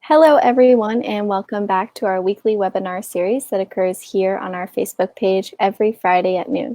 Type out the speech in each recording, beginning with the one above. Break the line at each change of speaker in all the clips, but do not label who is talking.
Hello, everyone, and welcome back to our weekly webinar series that occurs here on our Facebook page every Friday at noon.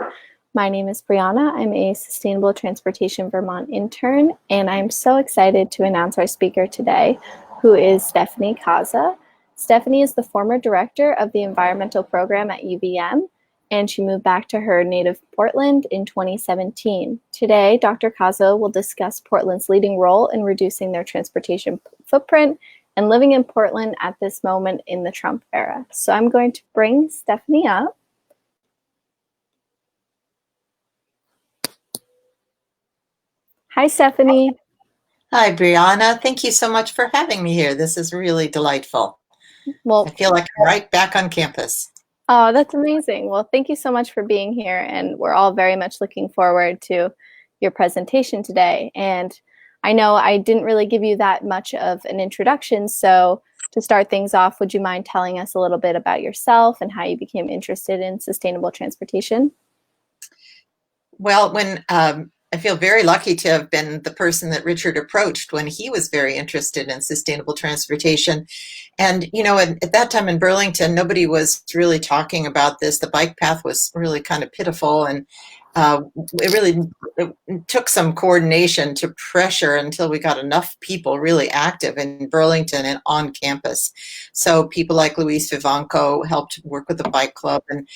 My name is Brianna. I'm a Sustainable Transportation Vermont intern, and I'm so excited to announce our speaker today, who is Stephanie Kaza. Stephanie is the former director of the environmental program at UVM, and she moved back to her native Portland in 2017. Today, Dr. Kaza will discuss Portland's leading role in reducing their transportation footprint and living in Portland at this moment in the Trump era. So I'm going to bring Stephanie up. Hi, Stephanie.
Hi, Brianna. Thank you so much for having me here. This is really delightful.
Well,
I feel like I'm right back on campus.
oh, that's amazing. Well, thank you so much for being here, and we're all very much looking forward to your presentation today. And I know I didn't really give you that much of an introduction, so to start things off, would you mind telling us a little bit about yourself and how you became interested in sustainable transportation?
Well, I feel very lucky to have been the person that Richard approached when he was very interested in sustainable transportation. And, at that time in Burlington, nobody was really talking about this. The bike path was really kind of pitiful, and it took some coordination to pressure until we got enough people really active in Burlington and on campus. So people like Luis Vivanco helped work with the bike club, and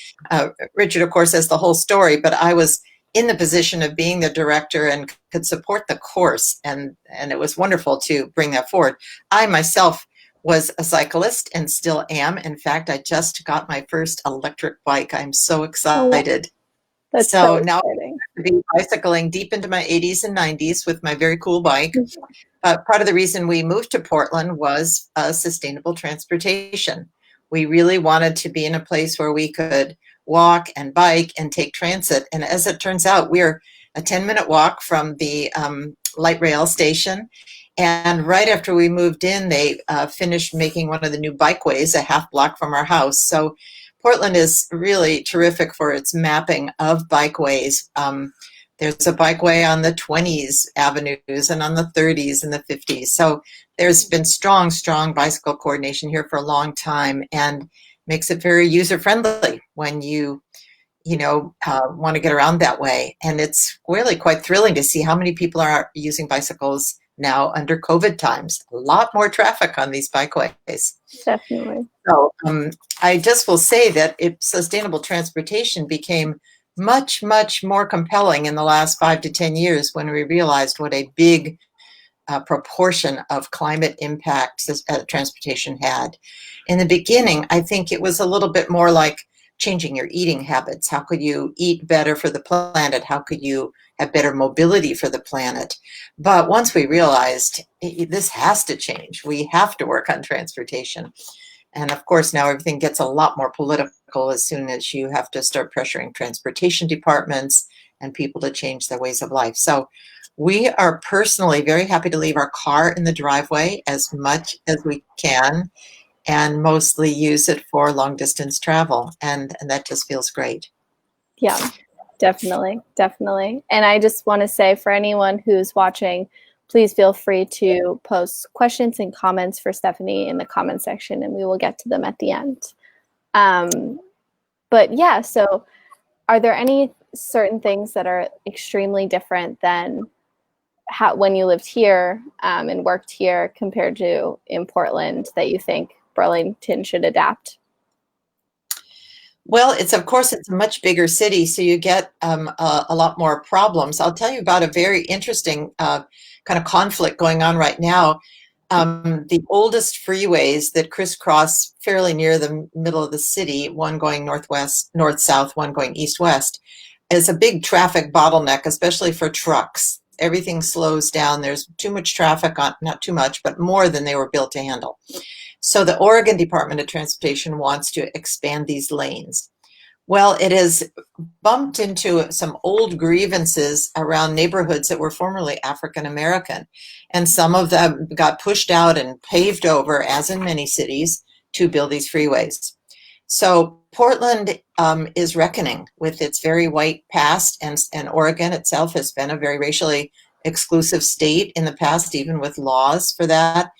Richard, of course, has the whole story, but I was in the position of being the director and could support the course, and it was wonderful to bring that forward. I myself was a cyclist and still am. In fact, I just got my first electric bike. I'm so excited.
That's
So
so
now
exciting.
I'll be bicycling deep into my 80s and 90s with my very cool bike. Part of the reason we moved to Portland was sustainable transportation. We really wanted to be in a place where we could walk and bike and take transit. And as it turns out, we're a 10-minute walk from the light rail station. And right after we moved in, they finished making one of the new bikeways a half block from our house. So Portland is really terrific for its mapping of bikeways. There's a bikeway on the 20s avenues and on the 30s and the 50s. So there's been strong bicycle coordination here for a long time, and makes it very user-friendly when you want to get around that way. And it's really quite thrilling to see how many people are using bicycles now under COVID times. A lot more traffic on these bikeways.
Definitely.
So I just will say that sustainable transportation became much more compelling in the last 5 to 10 years when we realized what a big proportion of climate impact transportation had. In the beginning, I think it was a little bit more like changing your eating habits. How could you eat better for the planet? How could you have better mobility for the planet? But once we realized this has to change, we have to work on transportation. And of course, now everything gets a lot more political as soon as you have to start pressuring transportation departments and people to change their ways of life. So we are personally very happy to leave our car in the driveway as much as we can, and mostly use it for long distance travel. And that just feels great.
Yeah, definitely. And I just want to say, for anyone who's watching, please feel free to post questions and comments for Stephanie in the comment section, and we will get to them at the end. But yeah, so are there any certain things that are extremely different than when you lived here and worked here compared to in Portland that you think Burlington should adapt?
Well, it's a much bigger city, so you get a lot more problems. I'll tell you about a very interesting kind of conflict going on right now. The oldest freeways that crisscross fairly near the middle of the city, one going north-south, one going east-west, is a big traffic bottleneck, especially for trucks. Everything slows down. There's too much traffic on, not too much, but more than they were built to handle. So the Oregon Department of Transportation wants to expand these lanes. Well, it has bumped into some old grievances around neighborhoods that were formerly African American, and some of them got pushed out and paved over, as in many cities, to build these freeways. So Portland is reckoning with its very white past, and Oregon itself has been a very racially exclusive state in the past, even with laws for that.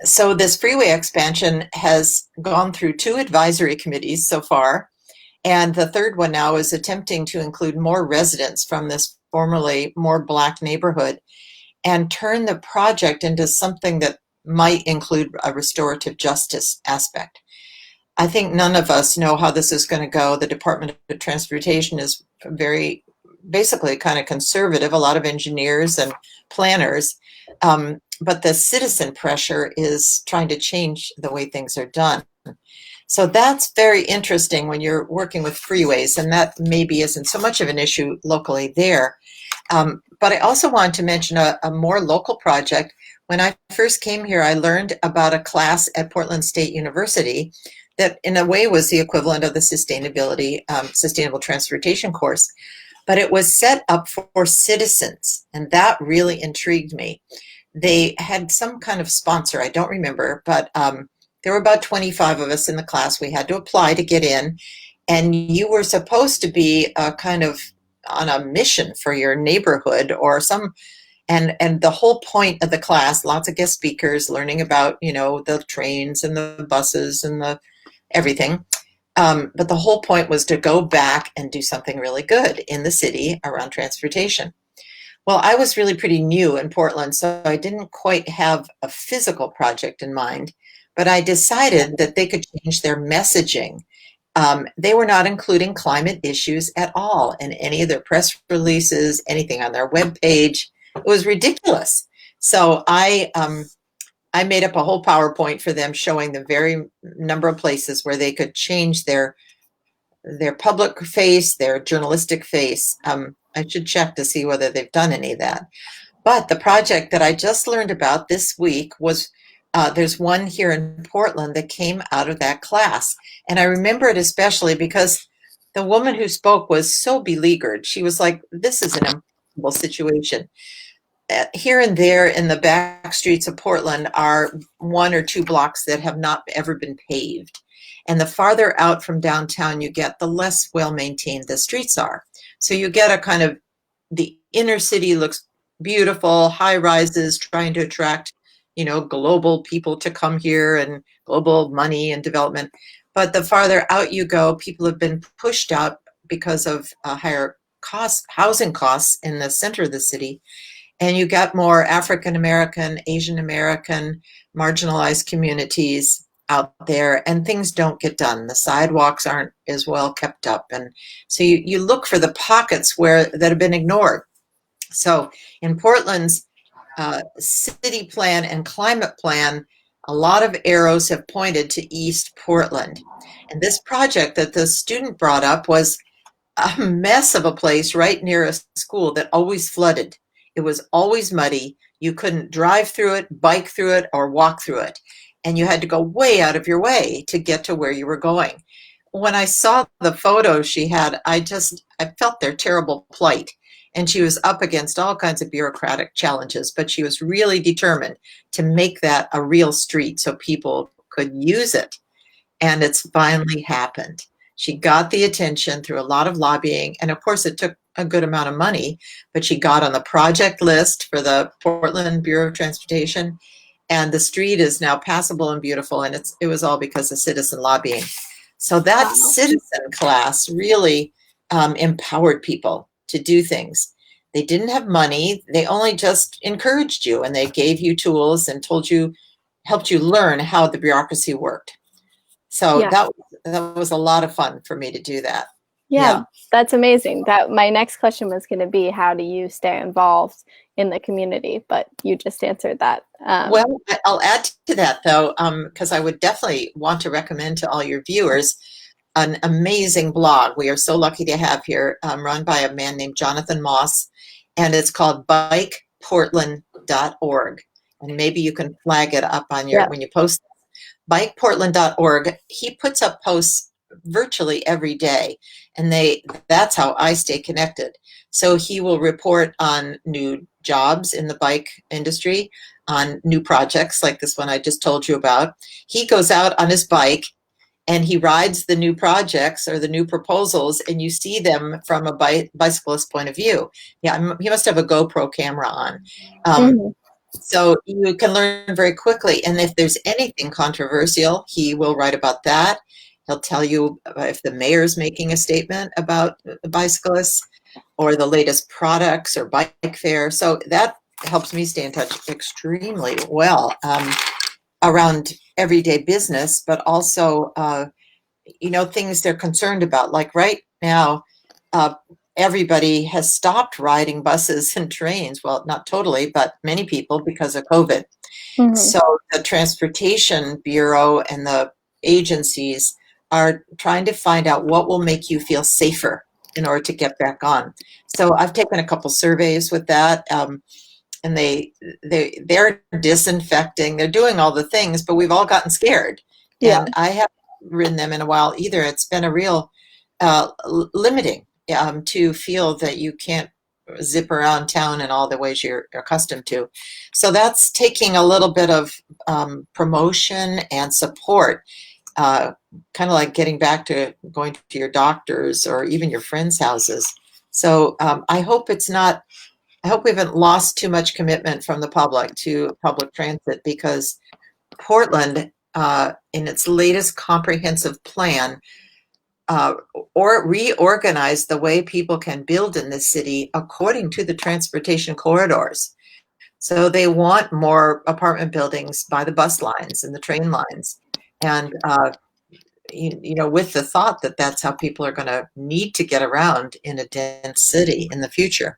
So this freeway expansion has gone through 2 advisory committees so far, and the third one now is attempting to include more residents from this formerly more Black neighborhood and turn the project into something that might include a restorative justice aspect. I think none of us know how this is going to go. The Department of Transportation is very, basically kind of conservative, a lot of engineers and planners. But the citizen pressure is trying to change the way things are done. So that's very interesting when you're working with freeways, and that maybe isn't so much of an issue locally there. But I also wanted to mention a more local project. When I first came here, I learned about a class at Portland State University that in a way was the equivalent of the sustainable transportation course, but it was set up for citizens, and that really intrigued me. They had some kind of sponsor, I don't remember, but there were about 25 of us in the class. We had to apply to get in, and you were supposed to be kind of on a mission for your neighborhood or some, and the whole point of the class, lots of guest speakers learning about, the trains and the buses and the everything. But the whole point was to go back and do something really good in the city around transportation. Well, I was really pretty new in Portland, so I didn't quite have a physical project in mind, but I decided that they could change their messaging. They were not including climate issues at all in any of their press releases, anything on their webpage. It was ridiculous. So I made up a whole PowerPoint for them showing the very number of places where they could change their public face, their journalistic face. I should check to see whether they've done any of that. But the project that I just learned about this week was there's one here in Portland that came out of that class. And I remember it especially because the woman who spoke was so beleaguered. She was like, this is an impossible situation. Here and there in the back streets of Portland are 1 or 2 blocks that have not ever been paved. And the farther out from downtown you get, the less well maintained the streets are. So you get a kind of, the inner city looks beautiful, high rises trying to attract, global people to come here and global money and development. But the farther out you go, people have been pushed out because of higher housing costs in the center of the city. And you got more African American, Asian American, marginalized communities out there, and things don't get done. The sidewalks aren't as well kept up. And so you look for the pockets that have been ignored. So in Portland's city plan and climate plan, a lot of arrows have pointed to East Portland. And this project that the student brought up was a mess of a place right near a school that always flooded. It was always muddy. You couldn't drive through it, bike through it, or walk through it. And you had to go way out of your way to get to where you were going. When I saw the photos she had, I felt their terrible plight. And she was up against all kinds of bureaucratic challenges, but she was really determined to make that a real street so people could use it. And it's finally happened. She got the attention through a lot of lobbying. And of course, it took a good amount of money, but she got on the project list for the Portland Bureau of Transportation. And the street is now passable and beautiful. And it was all because of citizen lobbying. So that citizen class really empowered people to do things. They didn't have money. They only just encouraged you, and they gave you tools and helped you learn how the bureaucracy worked. So that was a lot of fun for me to do that.
Yeah, that's amazing. My next question was going to be, how do you stay involved in the community? But you just answered that.
Well, I'll add to that, though, because I would definitely want to recommend to all your viewers an amazing blog we are so lucky to have here, run by a man named Jonathan Moss, and it's called bikeportland.org. And maybe you can flag it up on when you post bikeportland.org. He puts up posts virtually every day, and that's how I stay connected. So he will report on new jobs in the bike industry, on new projects like this one I just told you about. He goes out on his bike and he rides the new projects or the new proposals, and you see them from a bicyclist point of view. Yeah, he must have a GoPro camera on. So you can learn very quickly. And if there's anything controversial, he will write about that. He'll tell you if the mayor's making a statement about bicyclists or the latest products or bike fair. So that helps me stay in touch extremely well around everyday business, but also, things they're concerned about. Like right now, uh, everybody has stopped riding buses and trains. Well, not totally, but many people because of COVID.
Mm-hmm.
So the Transportation Bureau and the agencies are trying to find out what will make you feel safer in order to get back on. So I've taken a couple surveys with that, and they're disinfecting, they're doing all the things, but we've all gotten scared.
Yeah.
And I haven't ridden them in a while either. It's been a real limiting to feel that you can't zip around town in all the ways you're accustomed to. So that's taking a little bit of promotion and support, kind of like getting back to going to your doctors or even your friends' houses. So I hope we haven't lost too much commitment from the public to public transit, because Portland, in its latest comprehensive plan, or reorganize the way people can build in this city according to the transportation corridors. So they want more apartment buildings by the bus lines and the train lines, and with the thought that that's how people are going to need to get around in a dense city in the future.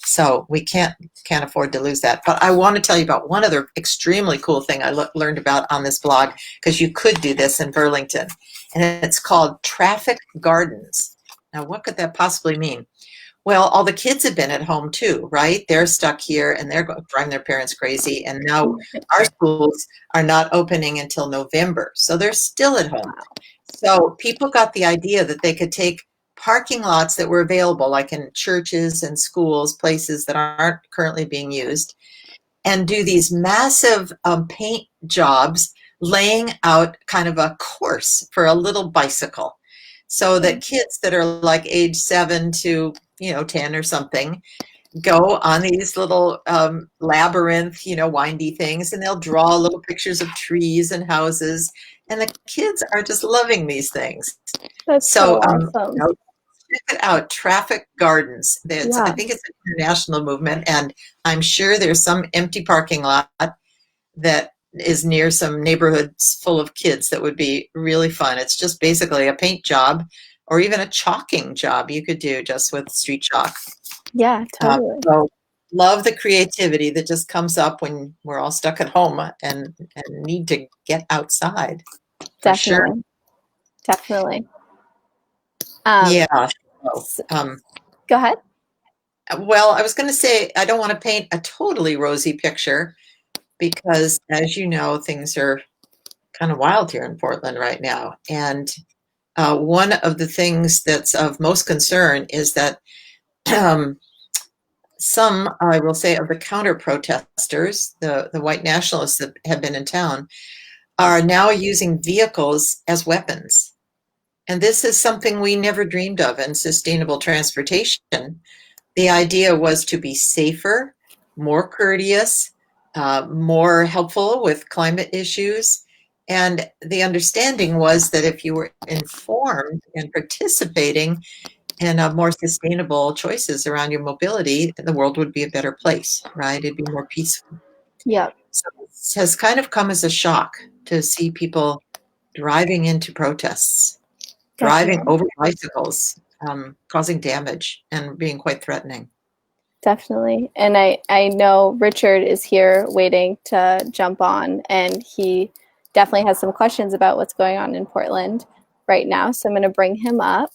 So we can't afford to lose that. But I want to tell you about one other extremely cool thing I learned about on this blog, because you could do this in Burlington, and it's called traffic gardens. Now, what could that possibly mean? Well, all the kids have been at home too, right? They're stuck here and they're driving their parents crazy. And now our schools are not opening until November, so they're still at home. So people got the idea that they could take parking lots that were available, like in churches and schools, places that aren't currently being used, and do these massive paint jobs, laying out kind of a course for a little bicycle, so that kids that are like age 7 to 10 or something go on these little labyrinth, windy things, and they'll draw little pictures of trees and houses, and the kids are just loving these things.
That's so
So,
awesome.
check it out, Traffic Gardens. I
Yeah,
think it's an international movement, and I'm sure there's some empty parking lot that is near some neighborhoods full of kids that would be really fun. It's just basically a paint job or even a chalking job you could do just with street chalk.
yeah, totally.
So love the creativity that just comes up when we're all stuck at home and need to get outside, for sure.
Definitely. Definitely. Um,
Yeah. So,
s- Go ahead.
well, I was going to say, I don't want to paint a totally rosy picture because, as you know, things are kind of wild here in Portland right now. And one of the things that's of most concern is that um, some, I will say, of the counter protesters, the white nationalists that have been in town, are now using vehicles as weapons. And this is something we never dreamed of in sustainable transportation. The idea was to be safer, more courteous, more helpful with climate issues. And the understanding was that if you were informed and participating in more sustainable choices around your mobility, the world would be a better place, right? It'd be more peaceful.
Yeah,
So it has kind of come as a shock to see people driving into protests, driving
definitely.
over bicycles, causing damage and being quite threatening.
Definitely. And I know Richard is here waiting to jump on, and he definitely has some questions about what's going on in Portland right now. So I'm going to bring him up.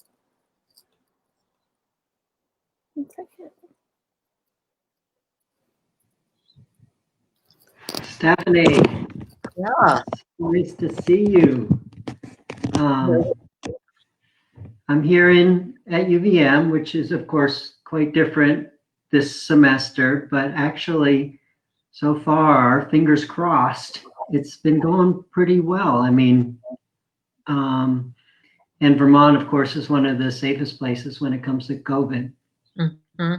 1 second.
Stephanie,
Yeah.
nice to see you. I'm here at UVM, which is, of course, quite different this semester, but actually, so far, fingers crossed, it's been going pretty well. I mean, and Vermont, of course, is one of the safest places when it comes to COVID.
Mm-hmm.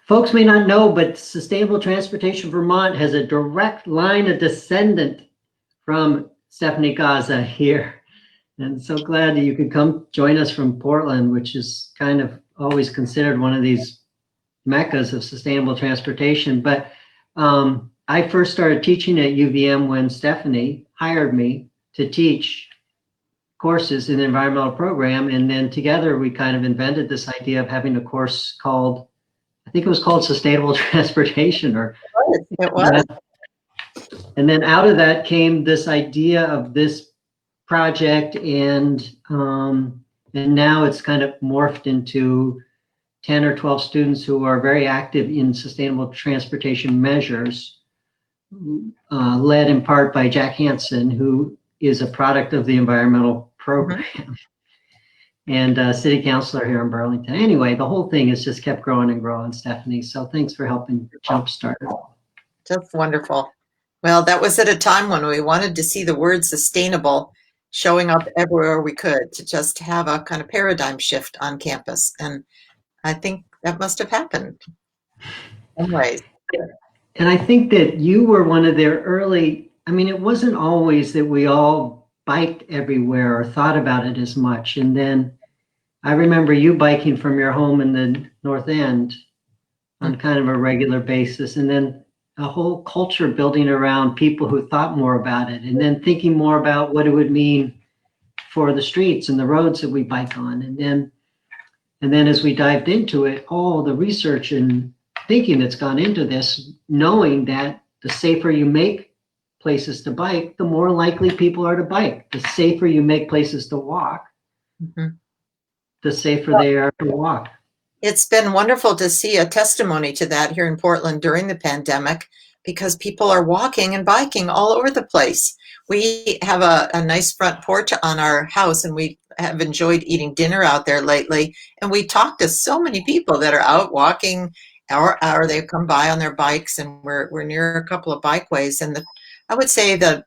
folks may not know, but Sustainable Transportation Vermont has a direct line of descendant from Stephanie Kaza here. And so glad that you could come join us from Portland, which is kind of always considered one of these meccas of sustainable transportation. But I first started teaching at UVM when Stephanie hired me to teach courses in the environmental program. And then together we kind of invented this idea of having a course called, I think it was called Sustainable Transportation, or
it was.
And then out of that came this idea of this project, and now it's kind of morphed into 10 or 12 students who are very active in sustainable transportation measures, led in part by Jack Hansen, who is a product of the environmental program. And city councilor here in Burlington. Anyway, the whole thing has just kept growing and growing, Stephanie. So thanks for helping jumpstart it.
Just wonderful. Well, that was at a time when we wanted to see the word sustainable showing up everywhere we could, to just have a kind of paradigm shift on campus. And I think that must have happened. Anyways.
And I think that you were one of their early, I mean, it wasn't always that we all biked everywhere or thought about it as much. And then I remember you biking from your home in the North End on kind of a regular basis. And then a whole culture building around people who thought more about it, and then thinking more about what it would mean for the streets and the roads that we bike on. And then as we dived into it, all the research and thinking that's gone into this, knowing that the safer you make places to bike, the more likely people are to bike. The safer you make places to walk, the safer they are to walk.
It's been wonderful to see a testimony to that here in Portland during the pandemic, because people are walking and biking all over the place. We have a nice front porch on our house, and we have enjoyed eating dinner out there lately. And we talked to so many people that are out walking, or they come by on their bikes, and we're near a couple of bikeways. And I would say that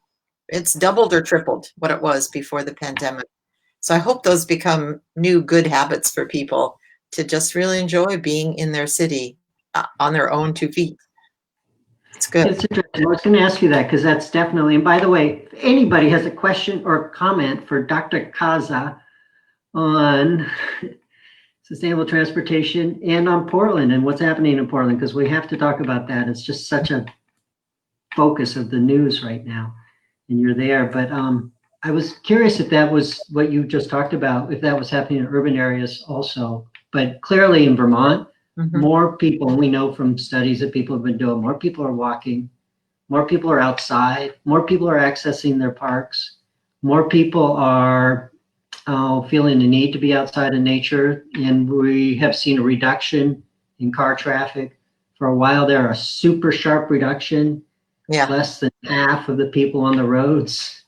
it's doubled or tripled what it was before the pandemic. So I hope those become new good habits for people, to just really enjoy being in their city on their own 2 feet. It's good.
It's interesting. I was going to ask you that, because that's definitely, and by the way, if anybody has a question or comment for Dr. Kaza on sustainable transportation and on Portland and what's happening in Portland, because we have to talk about that. It's just such a focus of the news right now, and you're there. But I was curious if that was what you just talked about, if that was happening in urban areas also. But clearly in Vermont, more people, we know from studies that people have been doing, more people are walking, more people are outside, more people are accessing their parks, more people are feeling the need to be outside in nature. And we have seen a reduction in car traffic. For a while there, a super sharp reduction, less than half of the people on the roads.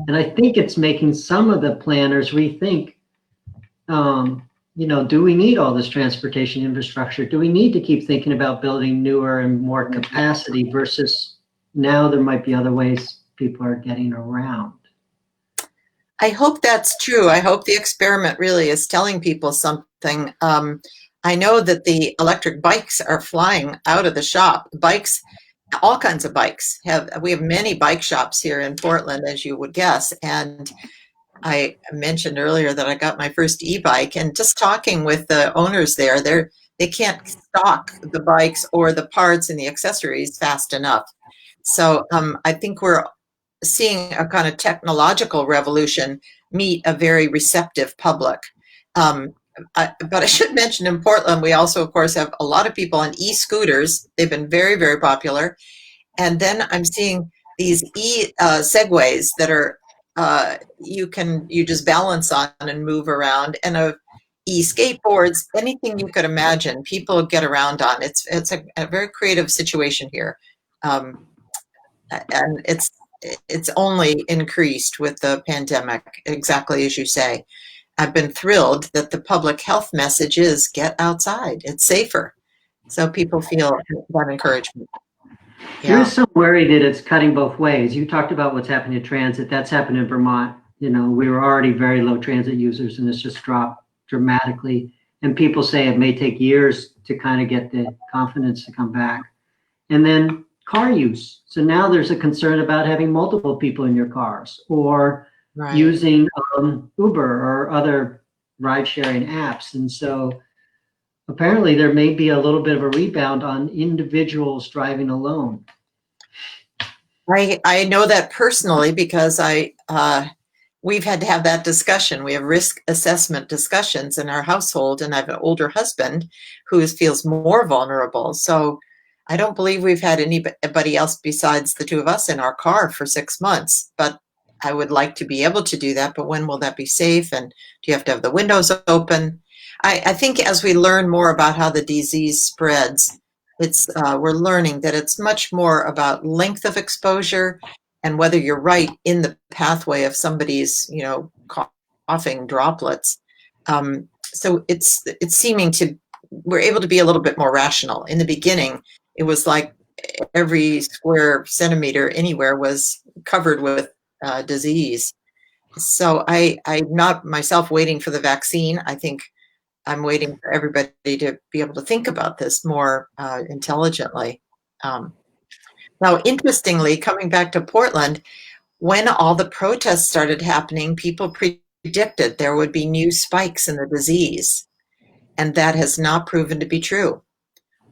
And I think it's making some of the planners rethink, do we need all this transportation infrastructure? Do we need to keep thinking about building newer and more capacity versus now there might be other ways people are getting around?
I hope that's true. I hope the experiment really is telling people something. I know that the electric bikes are flying out of the shop. Bikes, all kinds of bikes. We have many bike shops here in Portland, as you would guess. And I mentioned earlier that I got my first e-bike, and just talking with the owners there, they can't stock the bikes or the parts and the accessories fast enough. So I think we're seeing a kind of technological revolution meet a very receptive public. But I should mention, in Portland, we also, of course, have a lot of people on e-scooters. They've been very, very popular. And then I'm seeing these segways that are you just balance on and move around, and e-skateboards, anything you could imagine, people get around on. It's a very creative situation here, and it's only increased with the pandemic, exactly as you say. I've been thrilled that the public health message is get outside. It's safer, so people feel that encouragement.
There's some worry that it's cutting both ways. You talked about what's happening in transit. That's happened in Vermont. We were already very low transit users, and it's just dropped dramatically. And people say it may take years to kind of get the confidence to come back. And then car use. So now there's a concern about having multiple people in your cars, or
Right.
using Uber or other ride sharing apps. And so apparently there may be a little bit of a rebound on individuals driving alone.
I know that personally because we've had to have that discussion. We have risk assessment discussions in our household, and I have an older husband who feels more vulnerable. So I don't believe we've had anybody else besides the two of us in our car for 6 months, but I would like to be able to do that. But when will that be safe? And do you have to have the windows open? I think as we learn more about how the disease spreads, we're learning that it's much more about length of exposure and whether you're right in the pathway of somebody's, coughing droplets. So it's seeming we're able to be a little bit more rational. In the beginning, it was like every square centimeter anywhere was covered with disease. So I'm not myself waiting for the vaccine. I think I'm waiting for everybody to be able to think about this more intelligently. Now, interestingly, coming back to Portland, when all the protests started happening, people predicted there would be new spikes in the disease, and that has not proven to be true.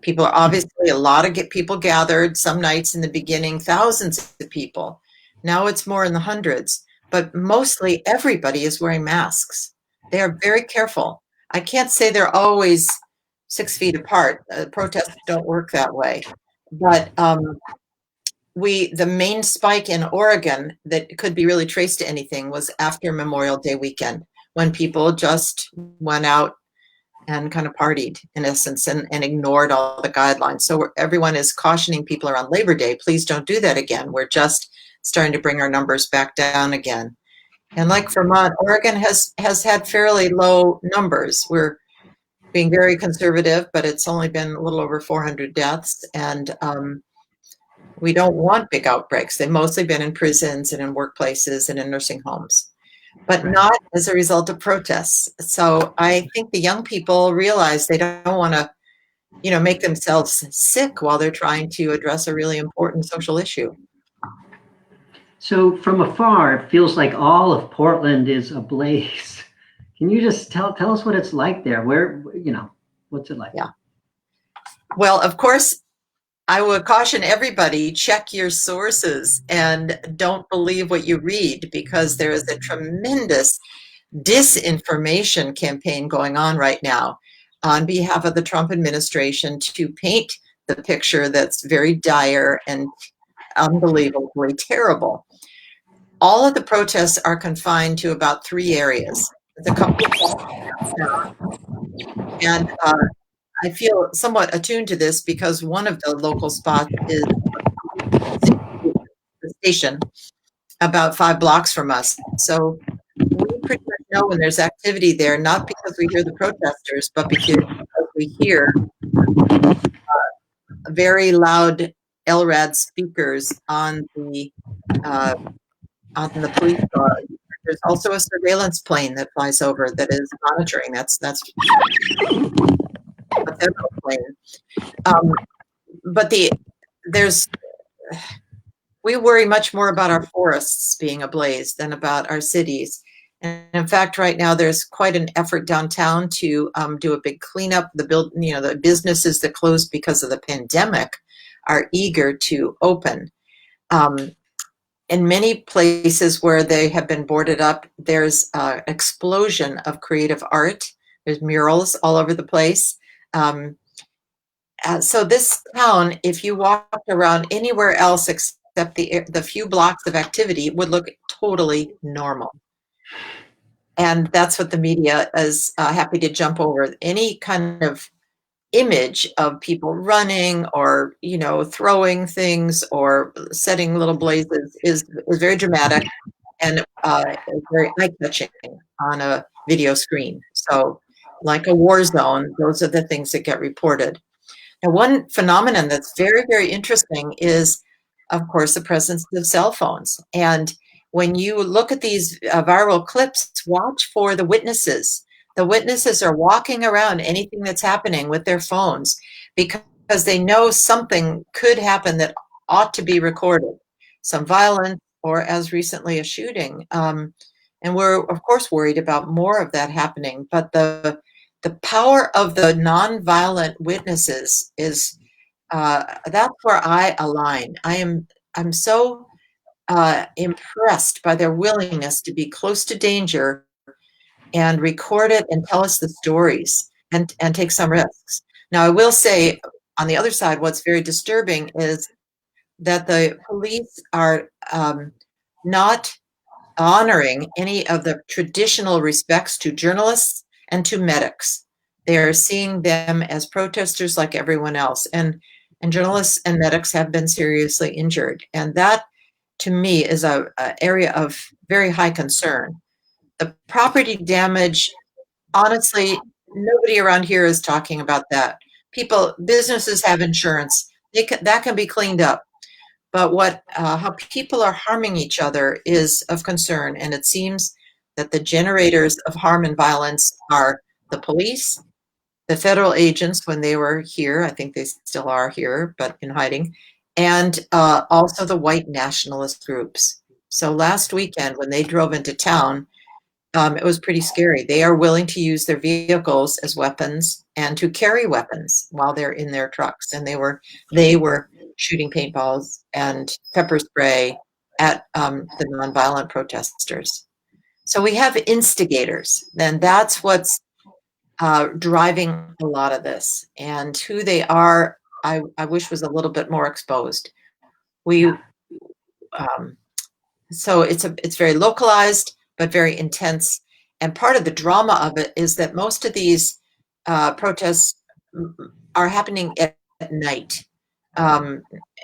People are obviously, a lot of people gathered some nights in the beginning, thousands of people. Now it's more in the hundreds, but mostly everybody is wearing masks. They are very careful. I can't say they're always 6 feet apart. Protests don't work that way. But the main spike in Oregon that could be really traced to anything was after Memorial Day weekend, when people just went out and kind of partied, in essence, and ignored all the guidelines. So everyone is cautioning people around Labor Day, please don't do that again. We're just starting to bring our numbers back down again. And like Vermont, Oregon has had fairly low numbers. We're being very conservative, but it's only been a little over 400 deaths. And we don't want big outbreaks. They've mostly been in prisons and in workplaces and in nursing homes, but not as a result of protests. So I think the young people realize they don't want to, make themselves sick while they're trying to address a really important social issue.
So from afar, it feels like all of Portland is ablaze. Can you just tell us what it's like there? Where, what's it like?
Yeah. Well, of course, I would caution everybody, check your sources and don't believe what you read, because there is a tremendous disinformation campaign going on right now on behalf of the Trump administration to paint the picture that's very dire and unbelievably terrible. All of the protests are confined to about 3 areas. There's a couple of and I feel somewhat attuned to this because one of the local spots is the station about 5 blocks from us. So we pretty much know when there's activity there, not because we hear the protesters, but because we hear very loud LRAD speakers on the police guard. There's also a surveillance plane that flies over that is monitoring. That's a federal plane. But we worry much more about our forests being ablaze than about our cities. And in fact, right now there's quite an effort downtown to do a big cleanup. The businesses that closed because of the pandemic are eager to open. In many places where they have been boarded up, there's an explosion of creative art. There's murals all over the place. So this town, if you walked around anywhere else except the few blocks of activity, would look totally normal. And that's what the media is happy to jump over. Any kind of image of people running or, throwing things or setting little blazes is very dramatic and very eye-catching on a video screen. So like a war zone, those are the things that get reported. Now, one phenomenon that's very, very interesting is, of course, the presence of cell phones. And when you look at these viral clips, watch for the witnesses. The witnesses are walking around anything that's happening with their phones because they know something could happen that ought to be recorded, some violence or as recently a shooting. And we're, of course, worried about more of that happening. But the power of the nonviolent witnesses is that's where I align. I'm so impressed by their willingness to be close to danger and record it and tell us the stories and take some risks. Now, I will say on the other side, what's very disturbing is that the police are not honoring any of the traditional respects to journalists and to medics. They are seeing them as protesters like everyone else. And journalists and medics have been seriously injured. And that, to me, is a area of very high concern. The property damage, honestly, nobody around here is talking about that. Businesses have insurance. That can be cleaned up. But how people are harming each other is of concern, and it seems that the generators of harm and violence are the police, the federal agents when they were here. I think they still are here, but in hiding, and also the white nationalist groups. So last weekend, when they drove into town, it was pretty scary. They are willing to use their vehicles as weapons and to carry weapons while they're in their trucks, and they were shooting paintballs and pepper spray at the nonviolent protesters. So we have instigators, and that's what's driving a lot of this. And who they are, I wish was a little bit more exposed. So it's very localized, but very intense. And part of the drama of it is that most of these protests are happening at night.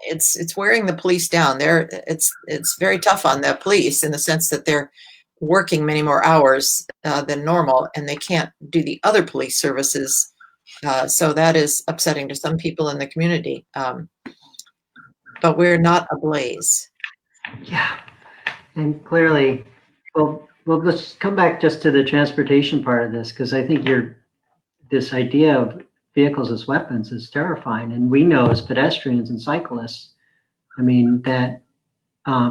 It's wearing the police down. It's very tough on the police in the sense that they're working many more hours than normal, and they can't do the other police services. So that is upsetting to some people in the community. But we're not ablaze.
Yeah, and clearly, well, let's come back just to the transportation part of this, because I think this idea of vehicles as weapons is terrifying. And we know as pedestrians and cyclists, I mean, that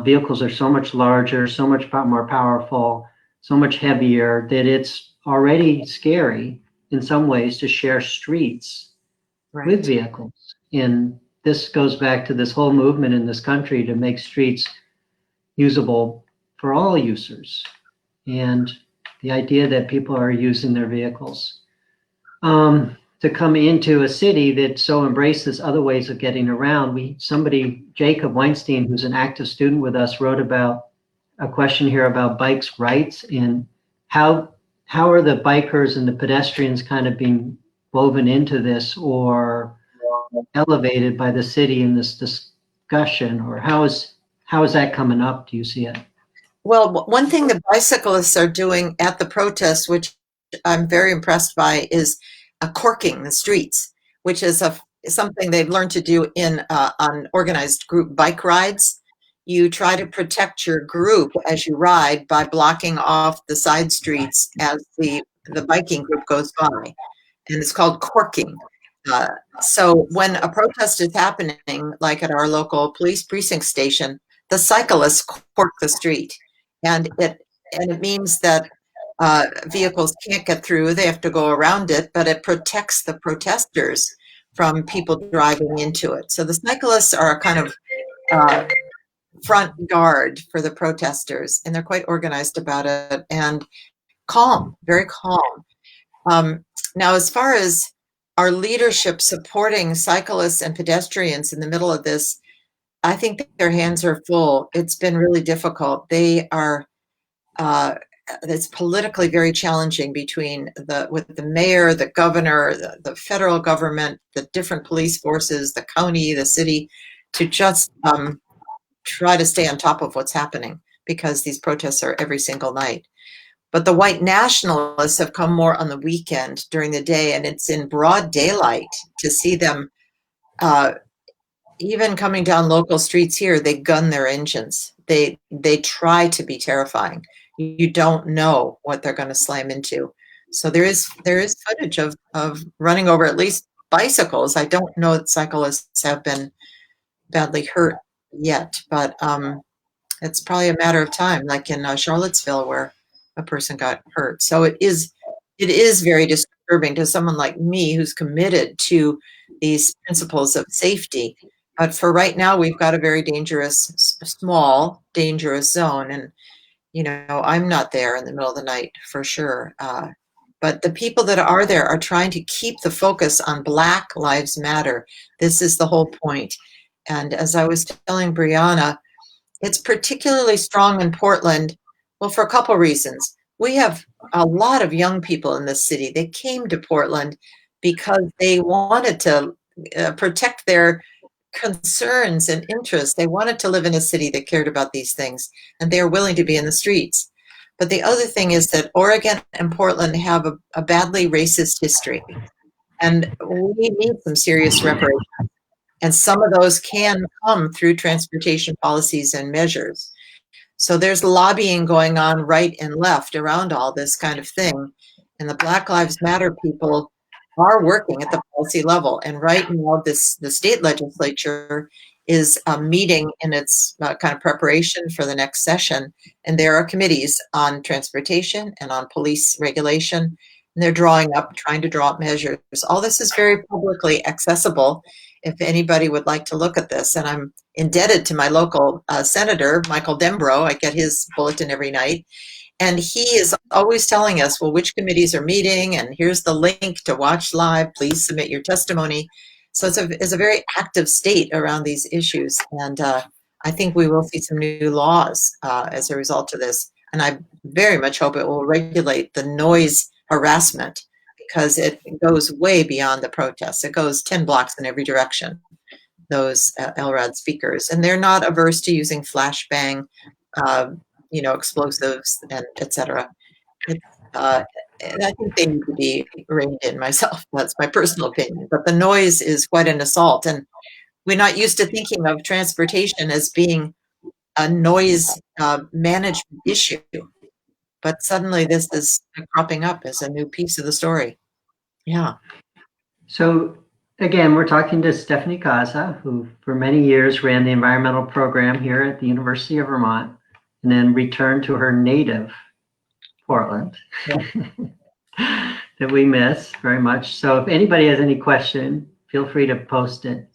vehicles are so much larger, so much more powerful, so much heavier, that it's already scary in some ways to share streets with vehicles. And this goes back to this whole movement in this country to make streets usable for all users. And the idea that people are using their vehicles to come into a city that so embraces other ways of getting around. Jacob Weinstein, who's an active student with us, wrote about a question here about bikes' rights and how are the bikers and the pedestrians kind of being woven into this or elevated by the city in this discussion, or how is that coming up? Do you see it?
Well, one thing the bicyclists are doing at the protests, which I'm very impressed by, is corking the streets, which is something they've learned to do on organized group bike rides. You try to protect your group as you ride by blocking off the side streets as the biking group goes by, and it's called corking. So when a protest is happening, like at our local police precinct station, the cyclists cork the street, and it means that vehicles can't get through. They have to go around it, but it protects the protesters from people driving into it. So the cyclists are a kind of front guard for the protesters, and they're quite organized about it and calm, very calm. Now, as far as our leadership supporting cyclists and pedestrians in the middle of this, I think their hands are full. It's been really difficult. They are it's politically very challenging with the mayor, the governor, the federal government, the different police forces, the county, the city, to just try to stay on top of what's happening, because these protests are every single night. But the white nationalists have come more on the weekend during the day, and it's in broad daylight to see them even coming down local streets here. They gun their engines. They try to be terrifying. You don't know what they're going to slam into. So there is footage of running over at least bicycles. I don't know that cyclists have been badly hurt yet, but it's probably a matter of time, like in Charlottesville, where a person got hurt. So it is very disturbing to someone like me who's committed to these principles of safety. But for right now, we've got a very dangerous, small, dangerous zone, and I'm not there in the middle of the night for sure. But the people that are there are trying to keep the focus on Black Lives Matter. This is the whole point. And as I was telling Brianna, it's particularly strong in Portland, well, for a couple reasons. We have a lot of young people in this city. They came to Portland because they wanted to protect their concerns and interests. They wanted to live in a city that cared about these things, and they are willing to be in the streets. But the other thing is that Oregon and Portland have a badly racist history, and we need some serious reparations. And some of those can come through transportation policies and measures. So there's lobbying going on right and left around all this kind of thing. And the Black Lives Matter people are working at the policy level. And right now, the state legislature is meeting in its kind of preparation for the next session. And there are committees on transportation and on police regulation. And they're trying to draw up measures. All this is very publicly accessible if anybody would like to look at this. And I'm indebted to my local senator, Michael Dembro. I get his bulletin every night. And he is always telling us, well, which committees are meeting, and here's the link to watch live. Please submit your testimony. So it's a very active state around these issues. And I think we will see some new laws as a result of this. And I very much hope it will regulate the noise harassment, because it goes way beyond the protests. It goes 10 blocks in every direction, those LRAD speakers. And they're not averse to using flashbang, explosives, and et cetera. And I think they need to be reined in myself. That's my personal opinion. But the noise is quite an assault. And we're not used to thinking of transportation as being a noise management issue. But suddenly this is cropping up as a new piece of the story. Yeah.
So again, we're talking to Stephanie Kaza, who for many years ran the environmental program here at the University of Vermont, and then returned to her native Portland, yeah. That we miss very much. So if anybody has any question, feel free to post it.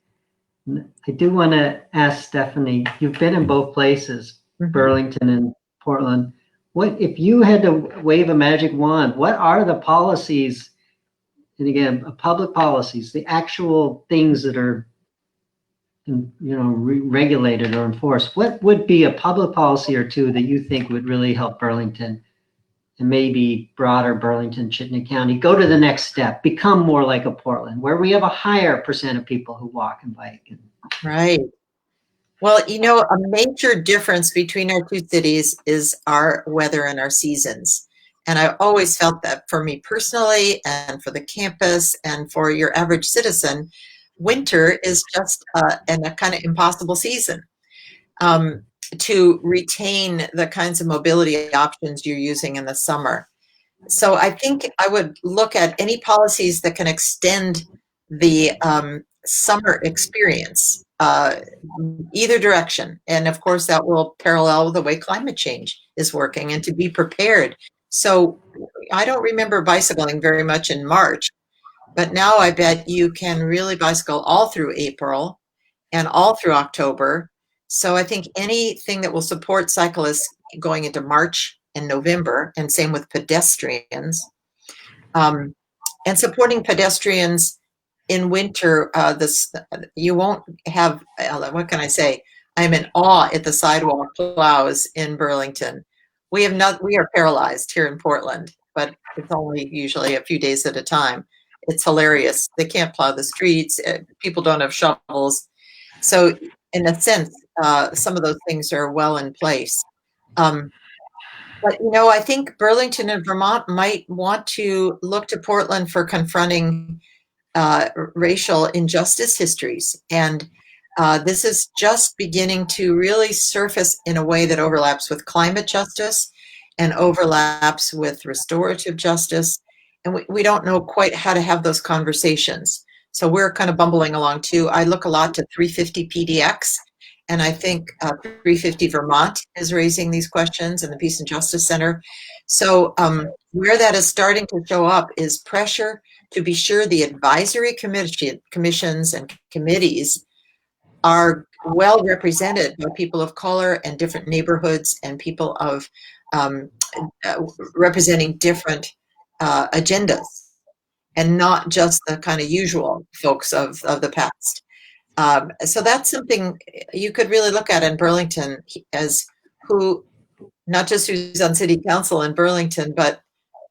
I do want to ask Stephanie, you've been in both places, Burlington and Portland. What if you had to wave a magic wand, what are the policies, and again, public policies, the actual things that are regulated or enforced? What would be a public policy or two that you think would really help Burlington and maybe broader Burlington, Chittenden County go to the next step, become more like a Portland, where we have a higher percent of people who walk and bike?
Right. Well, a major difference between our two cities is our weather and our seasons. And I always felt that for me personally, and for the campus, and for your average citizen, winter is just a kind of impossible season to retain the kinds of mobility options you're using in the summer. So I think I would look at any policies that can extend the summer experience, either direction. And of course, that will parallel the way climate change is working, and to be prepared. So I don't remember bicycling very much in March, but now I bet you can really bicycle all through April and all through October. So I think anything that will support cyclists going into March and November, and same with pedestrians, and supporting pedestrians in winter, you won't have, what can I say? I'm in awe at the sidewalk plows in Burlington. We are paralyzed here in Portland, but it's only usually a few days at a time. It's hilarious. They can't plow the streets. People don't have shovels. So in a sense, some of those things are well in place. But, I think Burlington and Vermont might want to look to Portland for confronting racial injustice histories. And this is just beginning to really surface in a way that overlaps with climate justice and overlaps with restorative justice. and we don't know quite how to have those conversations. So we're kind of bumbling along too. I look a lot to 350 PDX, and I think 350 Vermont is raising these questions, and the Peace and Justice Center. So where that is starting to show up is pressure to be sure the advisory commissions and committees are well represented by people of color and different neighborhoods and people of representing different agendas, and not just the kind of usual folks of the past. So that's something you could really look at in Burlington as who, not just who's on city council in Burlington, but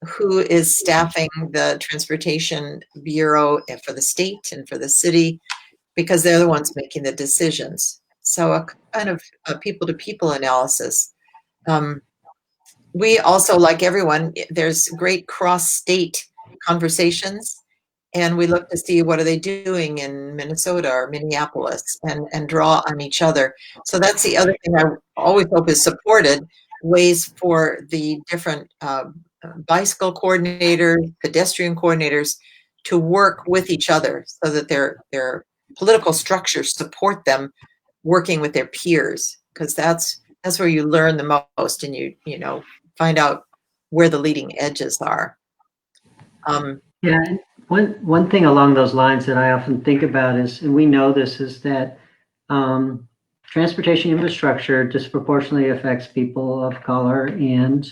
who is staffing the transportation bureau for the state and for the city, because they're the ones making the decisions. So a kind of a people-to-people analysis. We also, like everyone, there's great cross-state conversations, and we look to see what are they doing in Minnesota or Minneapolis, and draw on each other. So that's the other thing I always hope is supported, ways for the different bicycle coordinators, pedestrian coordinators to work with each other so that their political structures support them working with their peers, because that's where you learn the most, and you know, find out where the leading edges are.
Yeah, and one thing along those lines that I often think about is, and we know this, is that transportation infrastructure disproportionately affects people of color and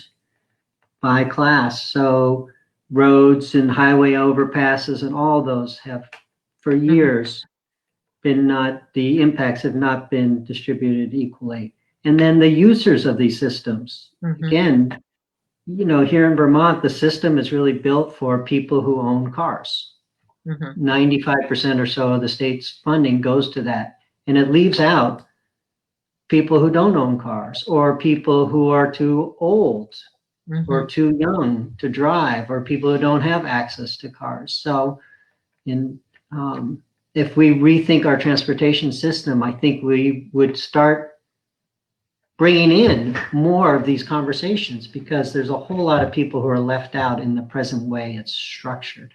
by class. So roads and highway overpasses and all those have for years been the impacts have not been distributed equally. And then the users of these systems, again, you know, here in Vermont, the system is really built for people who own cars. 95% or so of the state's funding goes to that. And it leaves out people who don't own cars, or people who are too old or too young to drive, or people who don't have access to cars. So if we rethink our transportation system, I think we would start bringing in more of these conversations, because there's a whole lot of people who are left out in the present way it's structured.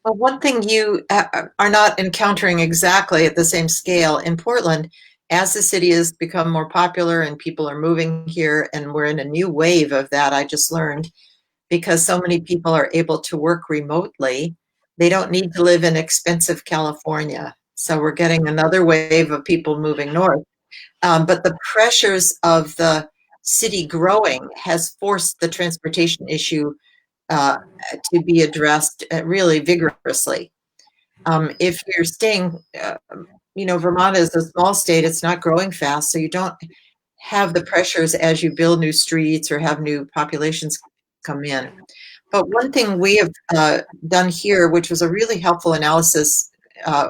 Well, one thing you are not encountering exactly at the same scale in Portland, as the city has become more popular and people are moving here, and we're in a new wave of that, I just learned, because so many people are able to work remotely. They don't need to live in expensive California. So we're getting another wave of people moving north. But the pressures of the city growing has forced the transportation issue to be addressed really vigorously. If you're staying, you know, Vermont is a small state, it's not growing fast, so you don't have the pressures as you build new streets or have new populations come in. But one thing we have done here, which was a really helpful analysis,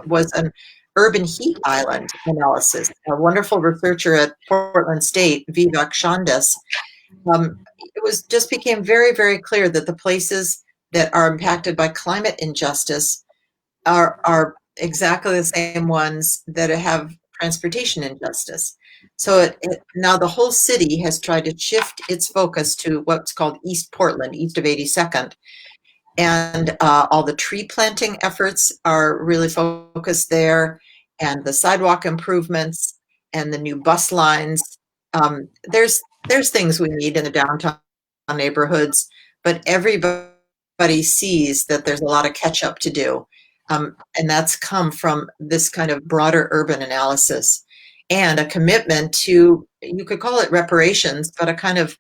was an urban heat island analysis. A wonderful researcher at Portland State, Vivek Shandes, became very, very clear that the places that are impacted by climate injustice are exactly the same ones that have transportation injustice. So now the whole city has tried to shift its focus to what's called East Portland, east of 82nd. And all the tree planting efforts are really focused there, and the sidewalk improvements and the new bus lines. There's things we need in the downtown neighborhoods, but everybody sees that there's a lot of catch up to do. And that's come from this kind of broader urban analysis and a commitment to, you could call it reparations, but a kind of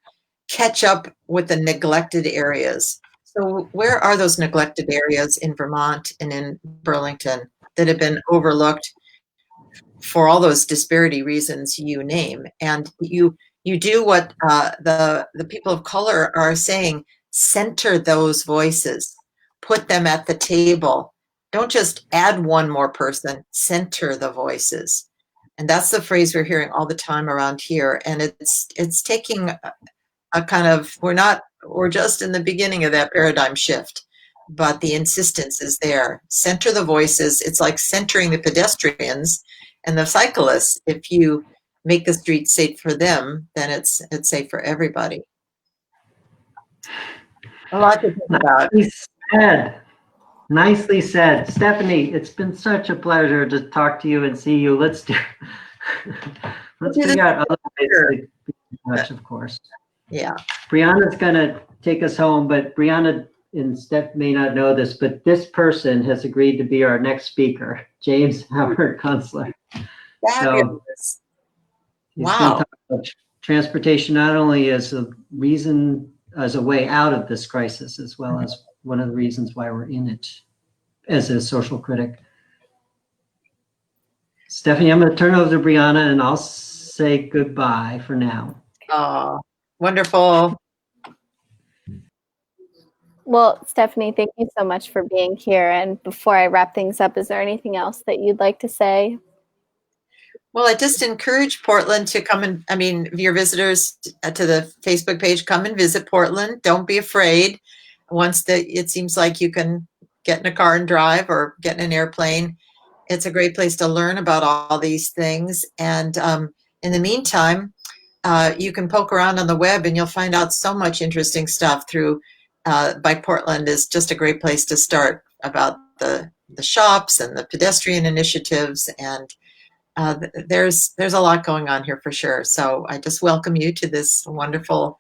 catch up with the neglected areas. So where are those neglected areas in Vermont and in Burlington that have been overlooked for all those disparity reasons you name? And you do what the people of color are saying: center those voices, put them at the table. Don't just add one more person, center the voices. And that's the phrase we're hearing all the time around here. And it's taking a kind of, we're just in the beginning of that paradigm shift, but the insistence is there. Center the voices. It's like centering the pedestrians and the cyclists. If you make the streets safe for them, then it's safe for everybody. A lot to think about.
Nicely said. Nicely said. Stephanie, it's been such a pleasure to talk to you and see you. Let's figure out other ways to be in touch, of course.
Yeah.
Brianna's going to take us home, but Brianna and Steph may not know this, but this person has agreed to be our next speaker, James Howard Kunstler. So he's going to talk about transportation not only as a reason, as a way out of this crisis, as well as one of the reasons why we're in it as a social critic. Stephanie, I'm going to turn it over to Brianna and I'll say goodbye for now.
Oh, wonderful.
Well, Stephanie, thank you so much for being here. And before I wrap things up, is there anything else that you'd like to say?
Well, I just encourage Portland to come and, I mean, your visitors to the Facebook page, come and visit Portland. Don't be afraid. Once it seems like you can get in a car and drive or get in an airplane, it's a great place to learn about all these things. And in the meantime, you can poke around on the web and you'll find out so much interesting stuff through Bike Portland is just a great place to start about the shops and the pedestrian initiatives, and there's a lot going on here for sure. So I just welcome you to this wonderful,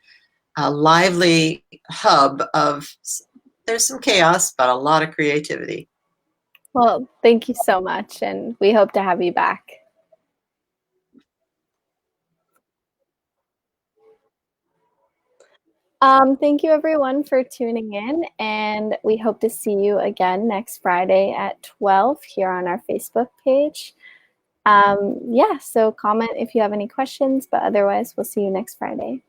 lively hub of, there's some chaos, but a lot of creativity.
Well, thank you so much, and we hope to have you back. Thank you everyone for tuning in, and we hope to see you again next Friday at 12 here on our Facebook page. Yeah, so comment if you have any questions, but otherwise we'll see you next Friday.